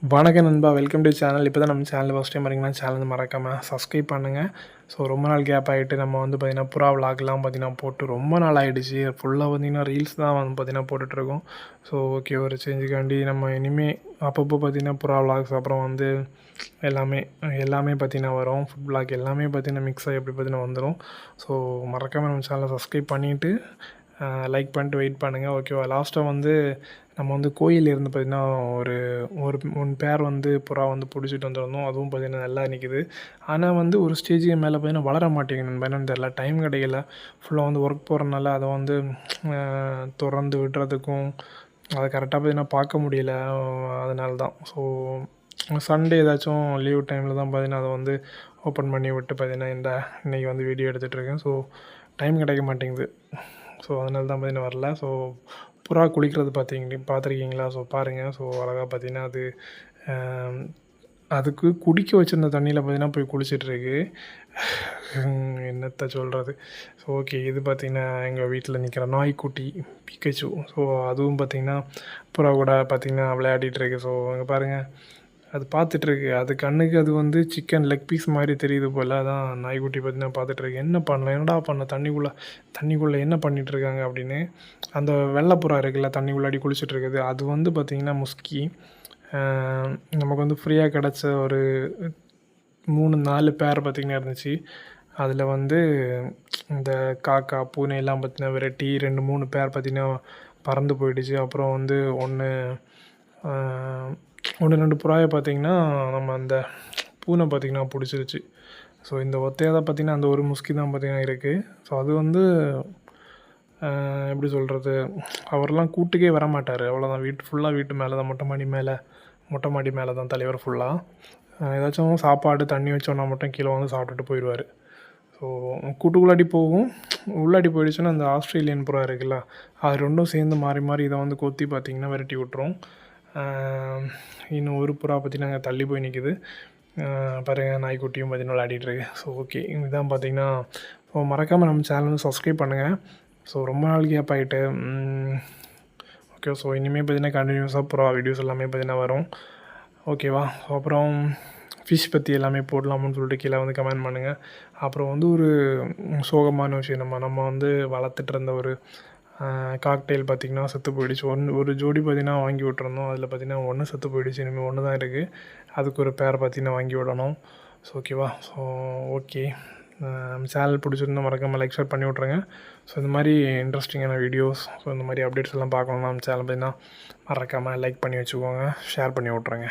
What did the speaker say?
வணக்கம் நண்பா, welcome to channel. இப்போ தான் நம்ம சேனல் ஃபஸ்ட் டைம் வரீங்கன்னா சேனல் மறக்காமல் சப்ஸ்கிரைப் பண்ணுங்கள். ஸோ ரொம்ப நாள் கேப் ஆகிட்டு நம்ம வந்து பார்த்திங்கன்னா புறா விலாக்லாம் பார்த்திங்கன்னா போட்டு ரொம்ப நாள் ஆகிடுச்சு. ஃபுல்லாக பார்த்திங்கன்னா ரீல்ஸ் தான் வந்து பார்த்திங்கன்னா போட்டுட்ருக்கோம். ஸோ ஓகே, ஒரு சேஞ்சுக்காண்டி நம்ம இனிமேல் அப்பப்போ பார்த்திங்கன்னா புறா விலாக்ஸ் அப்புறம் வந்து எல்லாமே பார்த்திங்கன்னா வரும். ஃபுட் விலாக் எல்லாமே பார்த்திங்கன்னா மிக்ஸ் ஆகி எப்படி பார்த்திங்கன்னா வந்துடும். ஸோ மறக்காமல் நம்ம சேனலை சப்ஸ்கிரைப் பண்ணிவிட்டு லைக் பண்ணிட்டு வெயிட் பண்ணுங்கள், ஓகேவா. லாஸ்ட்டாக வந்து நம்ம வந்து கோயில் இருந்து பார்த்திங்கன்னா ஒரு ஒரு 3 பேர் வந்து புறா வந்து பிடிச்சிட்டு வந்துருந்தோம். அதுவும் பார்த்திங்கன்னா நல்லா நிற்கிது. ஆனால் வந்து ஒரு ஸ்டேஜுக்கு மேலே பார்த்திங்கன்னா வளர மாட்டேங்குது. என்னன்னு தெரில, டைம் கிடைக்கல. ஃபுல்லாக வந்து ஒர்க் போகிறனால அதை வந்து திறந்து விடுறதுக்கும் அதை கரெக்டாக பார்த்திங்கன்னா பார்க்க முடியல. அதனால தான். ஸோ சண்டே ஏதாச்சும் லீவ் டைமில் தான் பார்த்திங்கன்னா அதை வந்து ஓப்பன் பண்ணி விட்டு பார்த்திங்கன்னா இன்றைக்கி வந்து வீடியோ எடுத்துகிட்ருக்கேன். ஸோ டைம் கிடைக்க மாட்டேங்குது. ஸோ அதனால தான் பார்த்திங்கன்னா வரல. ஸோ புறா குளிக்கிறது பார்த்துருக்கீங்களா? ஸோ பாருங்கள். ஸோ அழகாக பார்த்திங்கன்னா அதுக்கு குடிக்க வச்சுருந்த தண்ணியில் பார்த்திங்கன்னா போய் குளிச்சிட்ருக்கு. என்னத்த சொல்கிறது. ஸோ ஓகே, இது பார்த்திங்கன்னா எங்கள் வீட்டில் நிற்கிற நாய்க்குட்டி பிக்கச்சு. ஸோ அதுவும் பார்த்திங்கன்னா புறா கூட பார்த்திங்கன்னா விளையாடிட்டுருக்கு. ஸோ அங்கே பாருங்கள், அது பார்த்துட்ருக்கு. அது கண்ணுக்கு அது வந்து சிக்கன் லெக் பீஸ் மாதிரி தெரியுது போல். அதான் நாய்க்குட்டி பார்த்திங்கன்னா பார்த்துட்ருக்கு. என்ன பண்ணலாம், என்னடா பண்ண, தண்ணிக்குள்ளே என்ன பண்ணிகிட்ருக்காங்க அப்படின்னு. அந்த வெள்ளைப்புறா இருக்குல்ல தண்ணிக்குள்ளாடி குளிச்சுட்ருக்குது, அது வந்து பார்த்திங்கன்னா முஸ்கி. நமக்கு வந்து ஃப்ரீயாக கிடச்ச ஒரு 3-4 பேர் பார்த்திங்கன்னா இருந்துச்சு. அதில் வந்து இந்த காக்கா பூனையெல்லாம் பார்த்திங்கன்னா விரட்டி 2-3 பேர் பார்த்திங்கன்னா பறந்து போயிடுச்சு. அப்புறம் வந்து 1-2 புறாயை பார்த்திங்கன்னா நம்ம அந்த பூனை பார்த்திங்கன்னா பிடிச்சிருச்சு. ஸோ இந்த ஒத்தையாக தான் பார்த்திங்கன்னா அந்த ஒரு முஸ்கி தான் பார்த்திங்கன்னா இருக்குது. ஸோ அது வந்து எப்படி சொல்கிறது, அவரெல்லாம் கூட்டுக்கே வர மாட்டார். அவ்வளோதான், வீட்டு மேலே தான், மொட்டை மாடி மேலே தான் தலைவர் ஃபுல்லாக. ஏதாச்சும் சாப்பாடு தண்ணி வச்சோன்னா மட்டும் கீழே வந்து சாப்பிட்டுட்டு போயிடுவார். ஸோ கூட்டுக்குள்ளாடி உள்ளாடி போயிடுச்சுன்னா அந்த ஆஸ்திரேலியன் புறா இருக்குல்ல, அது ரெண்டும் சேர்ந்து மாறி இதை வந்து கொத்தி பார்த்திங்கன்னா விரட்டி விட்டுரும். இன்னும் ஒரு புறா பார்த்திங்கன்னா அங்கே தள்ளி போய் நிற்கிது. பாருங்கள், நாய்க்குட்டியும் பார்த்திங்கன்னா விளையாடிட்டுருக்கு. ஸோ ஓகே, இதுதான் பார்த்திங்கன்னா. ஸோ மறக்காமல் நம்ம சேனல் வந்து சப்ஸ்கிரைப் பண்ணுங்கள். ஸோ ரொம்ப நாள் கேப் ஆகிட்டு. ஓகே, ஸோ இனிமேல் பார்த்திங்கன்னா கண்டினியூஸாக புறா வீடியோஸ் எல்லாமே பார்த்திங்கன்னா வரும், ஓகேவா. ஸோ அப்புறம் ஃபிஷ் பற்றி எல்லாமே போடலாம்னு சொல்லிட்டு கீழே வந்து கமெண்ட் பண்ணுங்கள். அப்புறம் வந்து ஒரு சோகமான விஷயம், நம்ம வந்து வளர்த்துட்டு இருந்த ஒரு காக்டெயில் பார்த்திங்கன்னா செத்து போயிடுச்சு. ஒரு ஜோடி பார்த்திங்கன்னா வாங்கி விட்டுருந்தோம். அதில் பார்த்திங்கன்னா 1 செத்து போயிடுச்சு. இனிமேல் 1 தான் இருக்குது. அதுக்கு ஒரு பேர் பார்த்திங்கன்னா வாங்கி விடணும். ஸோ ஓகேவா. ஸோ ஓகே, நம்ம சேனல் பிடிச்சிருந்தா மறக்காமல் லைக் ஷேர் பண்ணி விட்ருங்க. ஸோ இந்த மாதிரி இன்ட்ரெஸ்டிங்கான வீடியோஸ், ஸோ இந்த மாதிரி அப்டேட்ஸ் எல்லாம் பார்க்கணுன்னா நம்ம சேனல் பார்த்திங்கன்னா மறக்காமல் லைக் பண்ணி வச்சுக்கோங்க, ஷேர் பண்ணி விட்ருங்க.